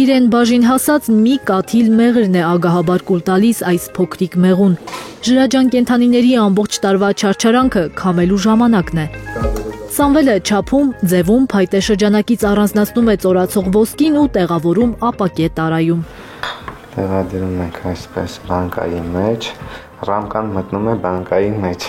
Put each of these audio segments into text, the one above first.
Իրեն բաժին հասած մի կաթիլ մեղրն է ագահաբար կուլ տալիս այս փոքրիկ մեղուն։ Ժրաջան կենդանիների ամբողջ տարվա չարչարանքը քամելու ժամանակն է։ Սամվելը չափում, ձևում, փայտե շրջանակից առանձնացնում է ծորացող ոսկին ու տեղավորում ապակե տարայում։ Տեղադրում ենք այսպես բանկայի մեջ, ռամկան մտնում է բանկայի մեջ։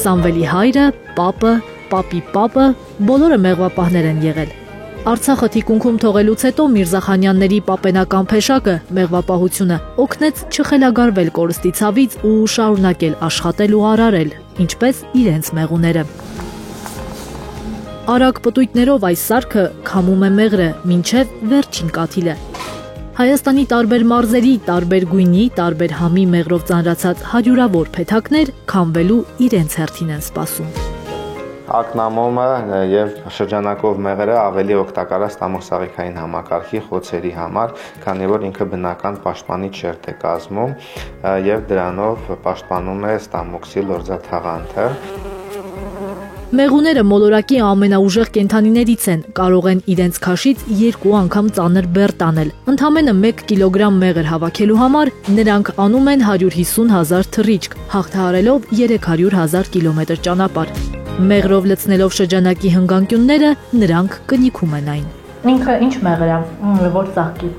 Սամվելի հայրը, պապը, պապի պապը, բոլորը մեղվապահներ են եղել։ Արցախը թիկունքում թողելուց հետո Միրզախանյանների պապենական փեշակը, մեղվապահությունը, օգնեց չխելագարվել կորստի ցավից ու շարունակել աշխատել ու արարել, ինչպես իրենց մեղուները։ Արագ պտույտներով այս սարքը քամում է մեղրը, մինչև վերջին կաթիլը։ Հայաստանի տարբեր մարզերի, տարբեր գույնի, տարբեր համի մեղրով ծանրացած հարյուրավոր փեթակներ քամվելու իրենց հերթին են սպասում։ Ակնամոմը եւ շրջանակով մեղրը ավելի օգտակար է ստամոքսաղիքային համակարգի խոցերի համար, քանի որ ինքը բնական պաշտպանի շերտ է կազմում եւ դրանով պաշտպանում է ստամոքսի լորձաթաղանթը։ Մեղուները մոլորակի ամենաուժեղ կենդանիներից են, կարող են իրենց քաշից 2 անգամ ծանր բեռ տանել։ Ընդամենը 1 կիլոգրամ մեղր հավաքելու համար նրանք անում են 150,000 թռիչք, հաղթահարելով 300,000 կիլոմետր ճանապարհ։ Մեղրով լցնելով շրջանակի հնգանկյունները նրանք կնիքում են այն։ Ինքը ինչ մեղր է, որ ծաղկի։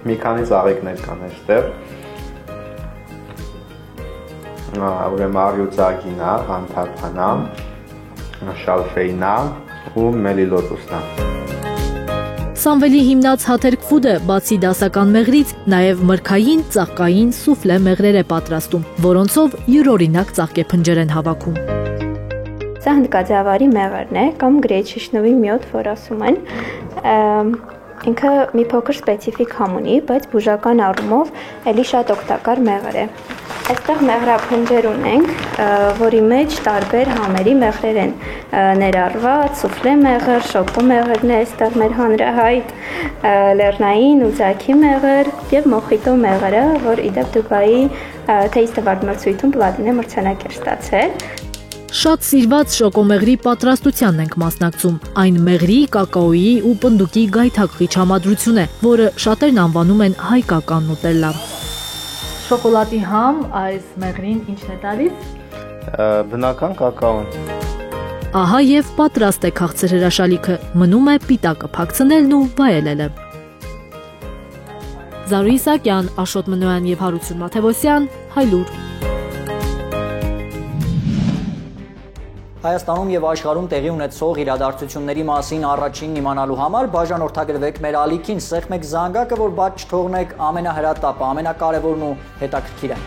Մի քանի ծաղիկներ կան այստեղ։ Ուրեմն արյուծագինա, անթարփանա, շալֆեյնա ու մելիլոտուսնա։ Սամվելի հիմնած հաթերք ֆուդը բացի դասական մեղրից նաև մրգային, ծաղկային, սուֆլե մեղրեր է պատրաստում, որոնցով յուրօրինակ ծաղկեփնջեր են հավաքում։ Սա հնդկաձավարի մեղրն է կամ գրեչիշնովի մյոտ, որ ասում են։ Ինքը մի փոքր սպეციფիկ համ ունի, բայց բուժական առումով էլի շատ օգտակար մեղր է։ Այստեղ մեղրափնջեր ունենք, որի մեջ տարբեր համերի մեղրեր են ներառված, սուֆլե մեղր, շոկո մեղրն է, այստեղ մեր հանրահայտ լեռնային ուձաքի մեղր եւ մոխիտո մեղրը, որ իդեպ Դուբայի Taste Award մրցույթում պլատինե մրցանակ էր ստացել։ Շատ սիրված շոկոմեղրի պատրաստությանն ենք մասնակցում։ Այն մեղրի, կակաոյի ու պնդուկի գայթակղիչ համադրություն է, որը շատերն անվանում են հայկական նուտելլա։ Շոկոլադի համ այս մեղրին ինչն է տալիս։ Բնական կակաոն։ Ահա եւ պատրաստ է քաղցր հրաշալիքը, մնում է պիտակը փակցնելն ու վայելելը։ Զարուհի Իսակյան, Աշոտ Մնոյան եւ Հարություն Մաթեոսյան, Հայլուր։ Հայաստանում եւ աշխարհում տեղի ունեցող իրադարձությունների մասին առաջինն իմանալու համար բաժանորդագրվեք մեր ալիքին, սեղմեք զանգակը, որ բաց չթողնեք ամենահրատապը, ամենակարևորն ու հետաքրքիրը։